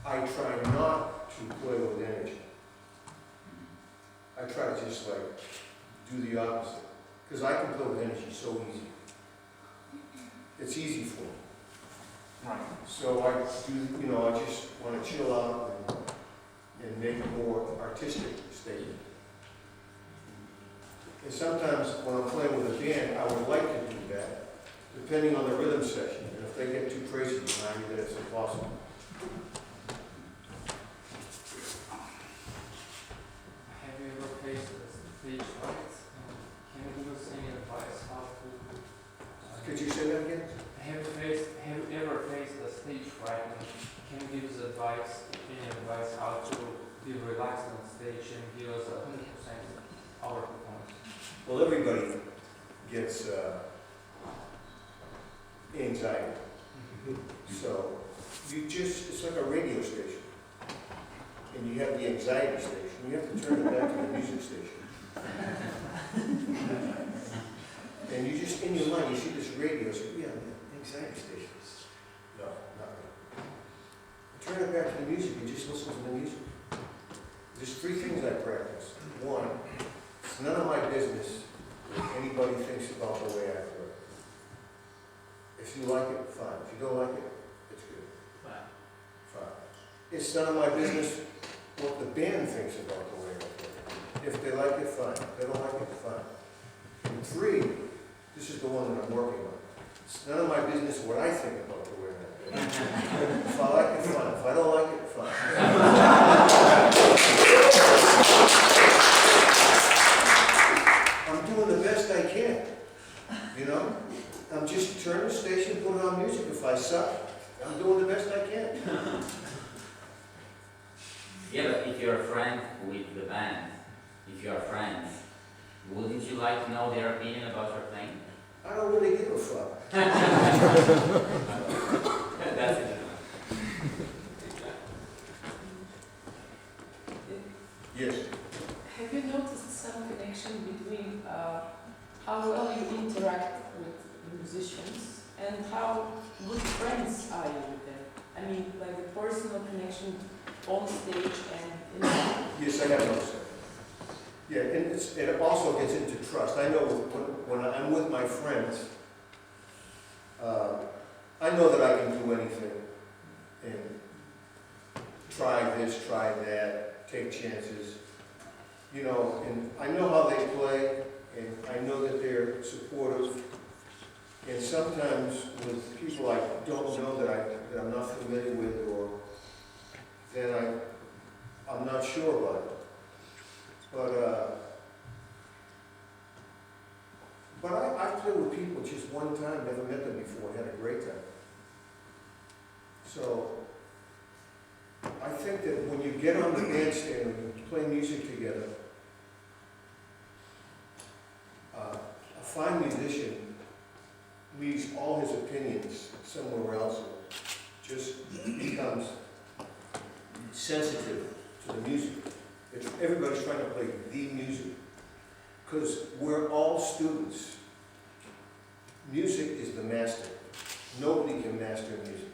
I try not to play with energy. I try to just like do the opposite. Because I can play with energy so easy. It's easy for me. Right. So I do, I just want to chill out and make a more artistic statement. And sometimes when I'm playing with a band, I would like to do that, depending on the rhythm section. And if they get too crazy behind me, then it's impossible. Have you ever faced a stage fright? Can you give us any advice how to? Could you say that again? Have you ever faced a stage fright? Can you give us any advice how to be relaxed on stage and give us 100% our performance? Well, everybody gets anxiety. So it's like a radio station. And you have the anxiety station. You have to turn it back to the music station. And you just, in your mind, you see this radio, so yeah, anxiety station. No, not really. Turn it back to the music, you just listen to the music. There's three things I practice. One, it's none of my business what anybody thinks about the way I play. If you like it, fine. If you don't like it, it's good. Fine. It's none of my business what the band thinks about the way I play. If they like it, fine. If they don't like it, fine. And three, this is the one that I'm working on. It's none of my business what I think about the way I play. If I like it, fine. If I don't like it, fine. I'm doing the best I can, I'm just turning the station, putting on music. If I suck, I'm doing the best I can. Yeah, but if you're a friend with the band, if you're friends, wouldn't you like to know their opinion about your playing? I don't really give a fuck. That's it. Yes. Have you noticed some connection between how well you interact with musicians and how good friends are you with them? I mean, like the personal connection on stage and in the Yes, I have noticed that. Yeah, and it also gets into trust. I know when I'm with my friends, I know that I can do anything and try this, try that, take chances. And I know how they play, and I know that they're supportive. And sometimes with people I don't know that I'm not familiar with, or then I'm not sure about it. But I played with people just one time, never met them before, and had a great time. So I think that when you get on the bandstand and you play music together, a fine musician leaves all his opinions somewhere else, just becomes sensitive to the music. Everybody's trying to play the music, because we're all students. Music is the master. Nobody can master music.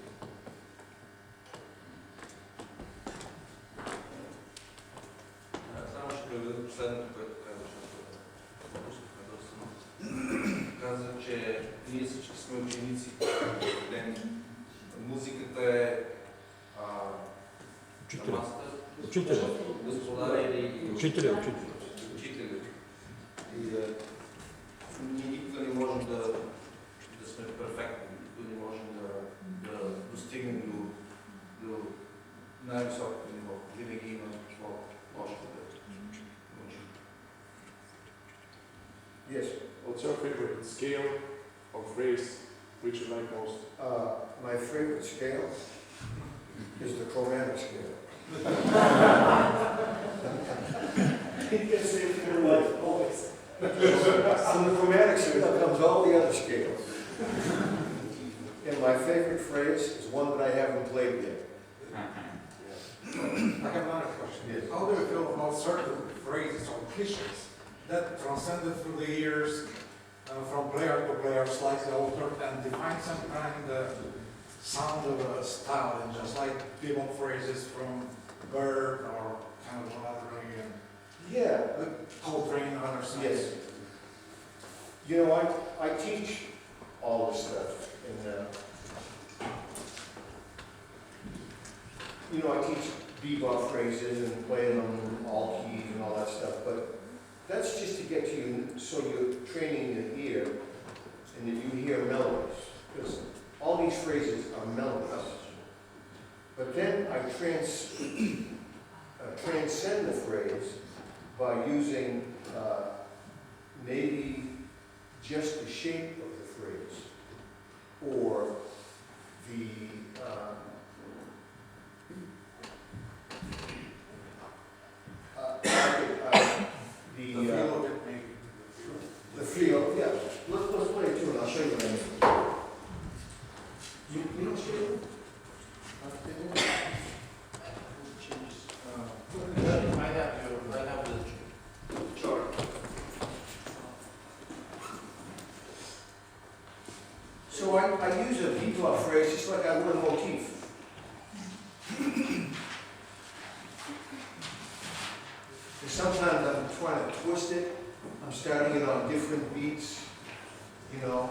Само ще приведа последното, което каза, че ние всички сме ученици. Музиката е Учителя. Господа или Учителя. И ние никога не можем да сме перфектни, никога не можем да достигнем до най-високото ниво. Винаги има какво още да научим. Yes. What's your favorite scale or phrase which you like most? My favorite scale is the chromatic scale. From the chromatic scale comes all the other scales. And my favorite phrase is one that I haven't played yet. I have another question. Yes. How do you feel about certain phrases or cliches that transcended through the years from player to player, slightly altered, and define some kind of sound of a style and just like bebop phrases from Bird or kind of another Yeah, Coltrane or other songs. yes. You know, I teach all this stuff, and you know, I teach bebop phrases and playing on all keys and all that stuff, but that's just to get you, so you're training your ear and that you hear melodies, because all these phrases are melodies. But then I transcend the phrase by using maybe just the shape of the phrase, or the The feel of it, maybe. the feel, yeah. Let's play a tune, I'll show you what I mean. You don't show you? I have the chart. So I use a bebop phrase just like I would a motif. And sometimes I'm trying to twist it. I'm starting it on different beats. You know,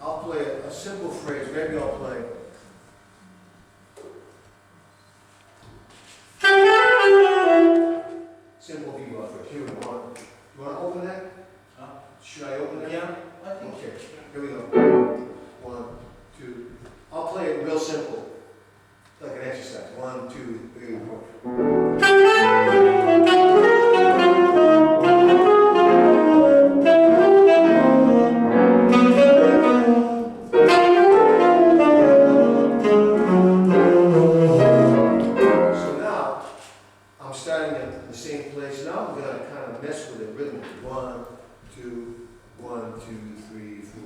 I'll play a simple phrase. Maybe I'll play. Simple bebop phrase. Here we go. You want to open that? Should I open that? Yeah, I think. Okay, here we go. 1, 2. I'll play it real simple, like an exercise. 1, 2, 3, 4. So now, I'm starting at the same place. Now I'm going to kind of mess with it rhythmically. 1, 2, 1, 2, 3, 4.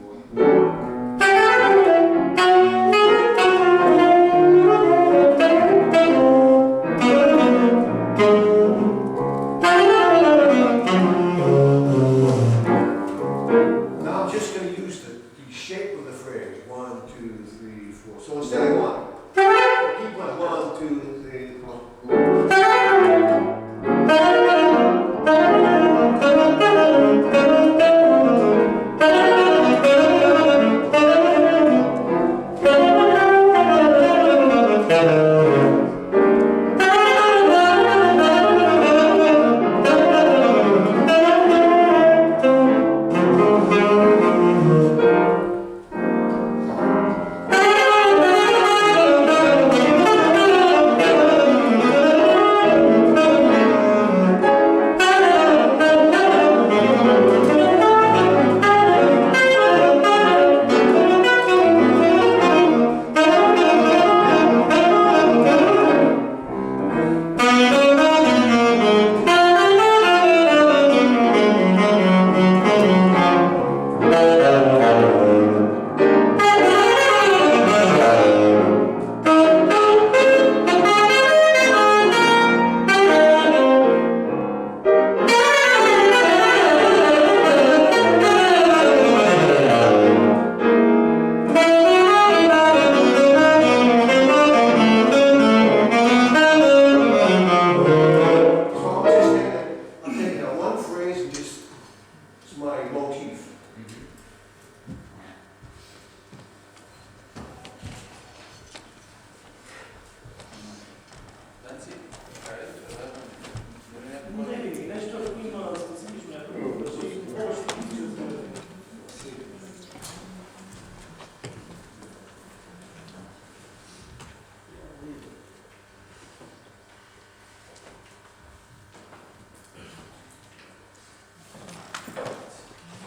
Now I'm just going to use the shape of the phrase. 1, 2, 3, 4. So instead of 1, keep going. 1, 2, 3, 4.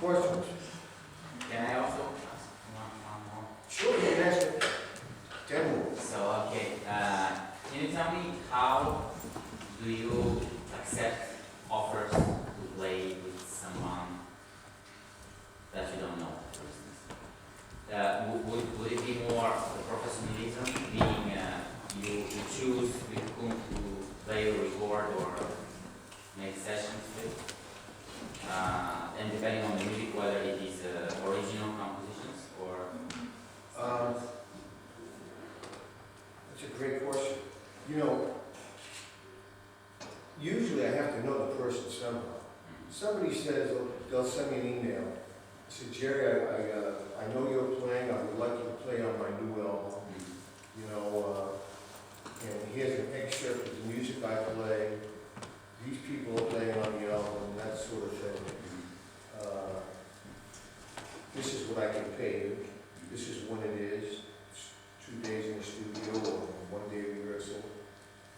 Questions? Can I also ask one more? Sure, you can ask it. 10 more. So, okay, can you tell me how do you accept offers to play with someone that you don't know, for instance? Would it be more the professionalism, being you choose with whom to play or record or make sessions with? And depending on the music, whether it is original compositions or... You know, usually I have to know the person somehow. Somebody says, they'll send me an email. Say, Jerry, I know you're playing. I would like you to play on my new album. You know, and here's an excerpt of the music I play. These people are playing on the album, that sort of thing. This is what I can pay you. This is when it is. It's 2 days in the studio or 1 day rehearsal.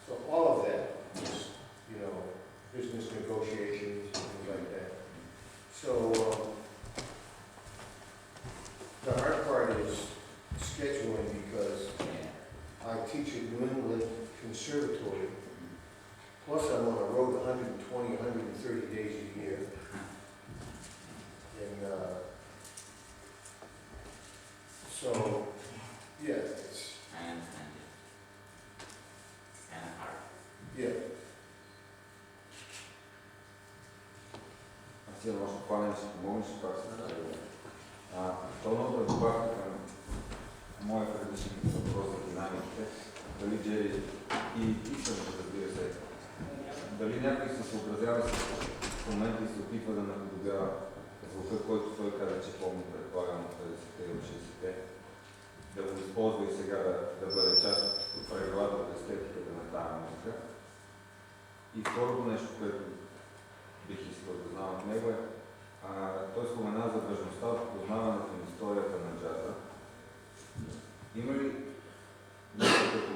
So all of that is, you know, business negotiations and things like that. So the hard part is scheduling because I teach at New England Conservatory. Plus I'm on the road 120, 130 days a year. And so, yeah, it's, I understand you. It's kind of hard. yeah. Аз имам още Пламен, ще помогнеш, пак се направи. Второто е добавка към моя предишен въпрос за динамиките. Дали Джери и истината, разбира се, дали някой се съобразява с момента и се опитва да наподобява звука, който той каза, че помни, предполагам, от 50-те и 60-те, да го използва и сега да бъде част от правилата от естетиката на тази музика. И второто нещо, което бих искал да знам от него е, той спомена за важността от познаването на историята на джаза. Има ли нещо като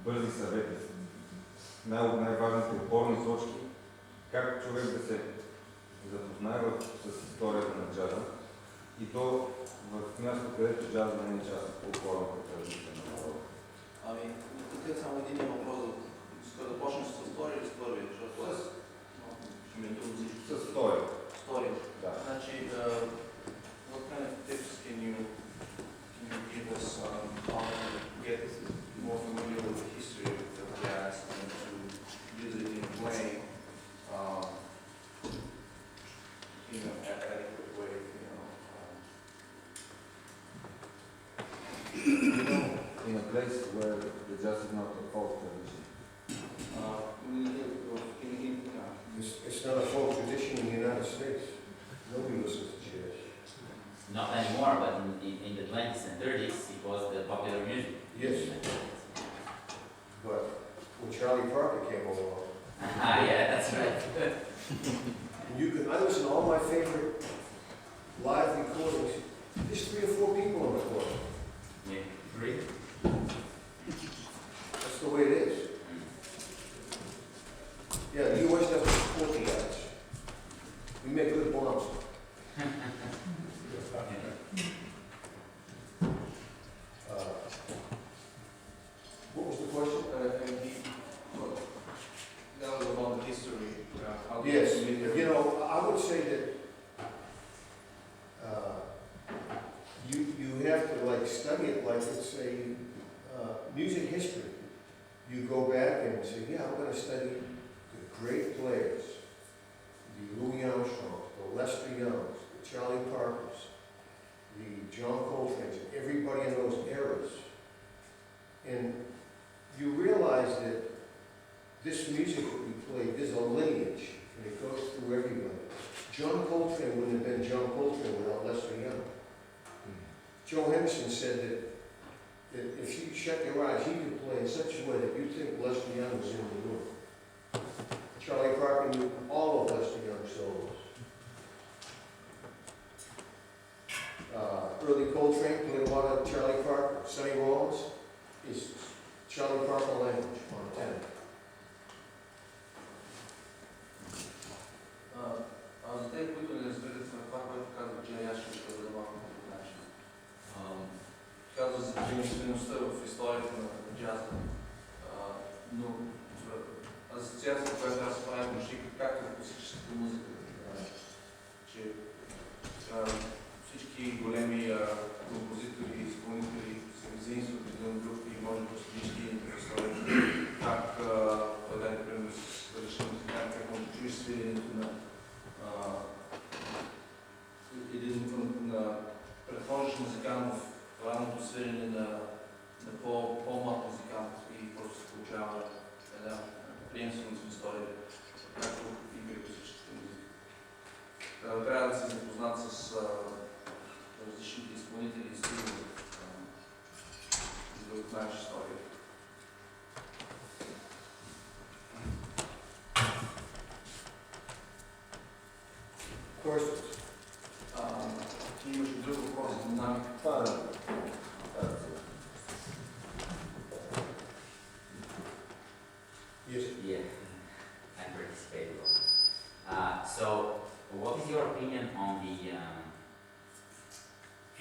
бързи съвети, най-важните опорни точки, как човек да се запознае с историята на джаза и то в място, където джаза не е част от опорната традиция на народа? Ами, тук е само един въпрос, да почнем с история или с първи, защото аз ще ми е трудно всичко. С втори. История. Да. Значи, what kind of tips can you give us how to get more familiar with the history of jazz and to use it in playing in an adequate way, In a place where the jazz is not a folk tradition. It's not a folk tradition in the United States. Nobody listens to jazz. Not anymore, but in the 20s and 30s, it was the popular music. Yes. But when Charlie Parker came along, Yeah, that's right. I listen to all my favorite live recordings. There's 3 or 4 people on the recording. Yeah, great. That's the way it is. Yeah, the U.S. doesn't support the guys. We make good bombs. What was the question? That was about the history. How to Yes, familiar. you know, I would say that you have to like study it like it's a music history. You go back and say, yeah, I'm going to study the great players, the Louis Armstrongs, the Lester Youngs, the Charlie Parkers, the John Coltrane's, everybody in those eras. And you realize that this music that we play, there's a lineage, and it goes through everybody. John Coltrane wouldn't have been John Coltrane without Lester Young. Joe Henderson said that if you shut your eyes, he could play in such a way that you think Lester Young was in the room. Charlie Parker knew all of Lester Young's solos. Early Coltrane played a lot of Charlie Parker. Sonny Rollins is Charlie Parker language on tenor. За тези, които не разбират на това, което казва Джей, аз ще ви кажа малко по този начин. Казва за приемствеността в историята на джаза. Но асоциацията, която аз правя почти както в класическата музика, че всички големи композитори и изпълнители се заимстват един друг и може да стилистики в историята.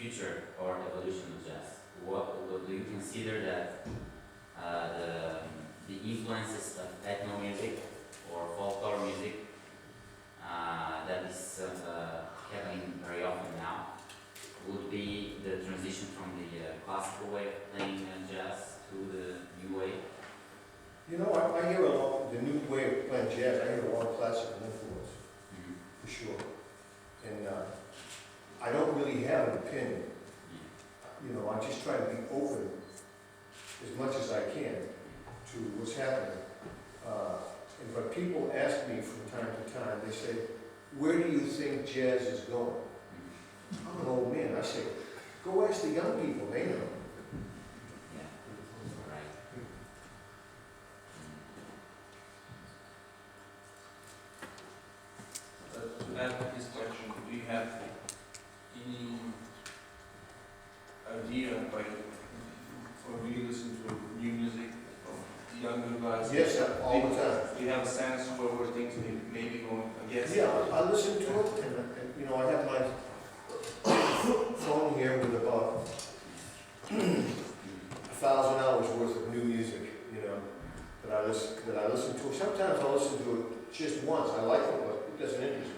future or evolution of jazz? What do you consider that the influences of ethno music or folklore music that is happening very often now would be the transition from the classical way of playing jazz to the new way? You know, I hear a lot, the new way of playing jazz, I hear a lot of classical influence, for sure. And I don't really have an opinion. You know, I just try to be open as much as I can to what's happening. But people ask me from time to time, they say, where do you think jazz is going? I'm an old man. I say, go ask the young people, they know. Yeah, right. To add to this question, do you have any idea, like, when you listen to new music from younger guys? Yes, all the time. Do you have a sense where things may be going? I guess. Yeah, I listen to it, and you know, I have my phone here with about 1,000 hours worth of new music, you know, that I listen to. Sometimes I listen to it just once. I like it, but it doesn't interest me.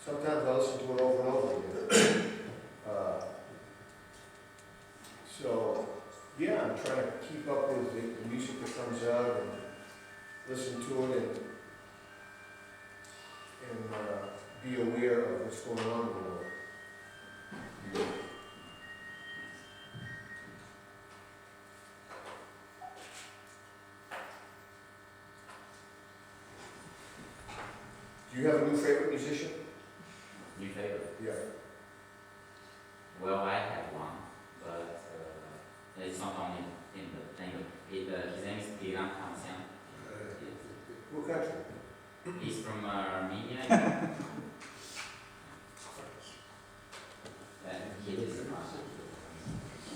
Sometimes I listen to it over and over again. So, yeah, I'm trying to keep up with the music that comes out and listen to it and be aware of what's going on in the world. Do you have a new favorite musician? New favorite? Yeah. Well, I have one, but it's not only him, but his name is Tiran Hamsian. What country? He's from Armenia. I think. He lives in Russia.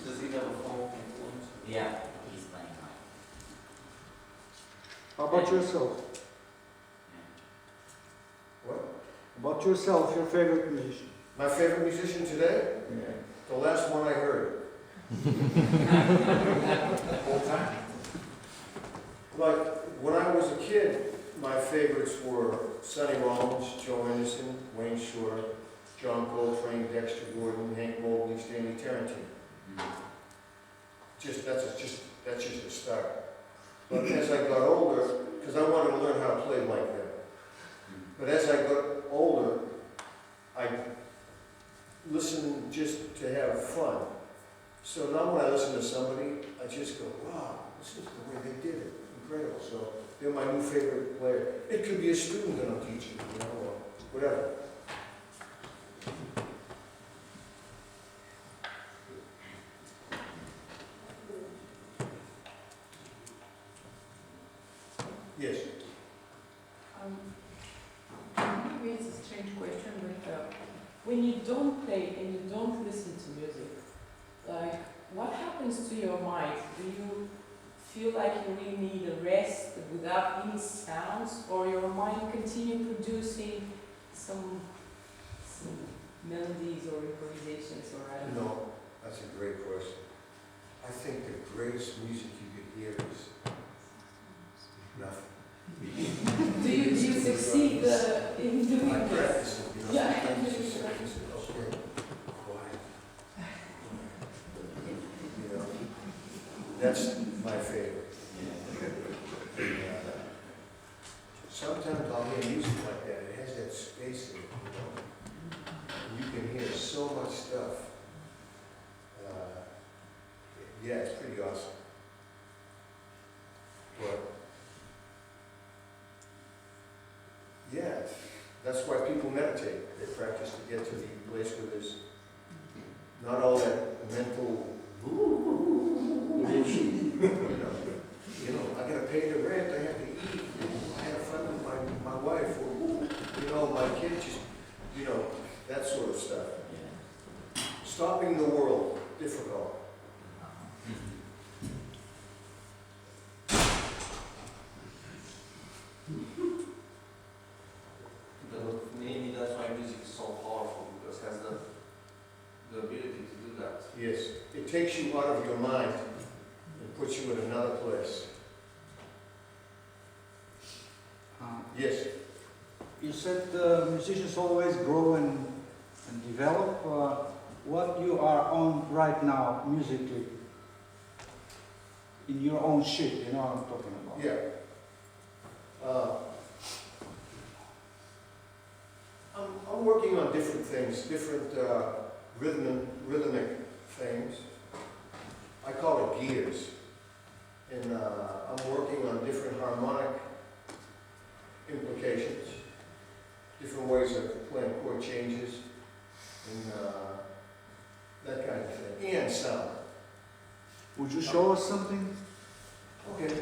Does he have a folk influence? Yeah, he's playing now. How about yourself? What? About yourself, your favorite musician? My favorite musician today? Yeah. The last one I heard. Whole time. Like, when I was a kid, my favorites were Sonny Rollins, Joe Anderson, Wayne Shorter, John Coltrane, Dexter Gordon, Hank Mobley, Stanley Tarantino. That's just a start. But as I got older, because I wanted to learn how to play like that. But as I got older, I listened just to have fun. So now when I listen to somebody, I just go, wow, this is the way they did it. Incredible. So they're my new favorite player. It could be a student that I'm teaching, you know, or whatever. Yes. Maybe it's a strange question, but when you don't play and you don't listen to music, like, what happens to your mind? Do you feel like you really need a rest without any sounds, or your mind continue producing some melodies or improvisations, or I don't know? No, that's a great question. I think the greatest music you could hear is nothing. Do you succeed in doing I this? practice it, you know, Yeah. sometimes you just practice it, okay, quiet. You know, that's my favorite. And, sometimes I'll hear music like that, it has that space in it, you know. And you can hear so much stuff. Yeah, it's pretty awesome. But, yeah, that's why people meditate. They practice to get to the place where there's not all that mental, you know, I gotta pay the rent, I have to eat, I have fun with my wife, or, you know, my kid, just, you know, that sort of stuff. Stopping the world, difficult. Maybe that's why music is so powerful, because it has the ability to do that. it takes you out of your mind and puts you in another place. Yes. You said musicians always grow and develop. What you are on right now musically, in your own shit, you know what I'm talking about? Yeah. I'm working on different things, different rhythmic things. I call it gears. And I'm working on different harmonic implications, different ways of playing chord changes, and that kind of thing, and sound. Would you show us something? Okay.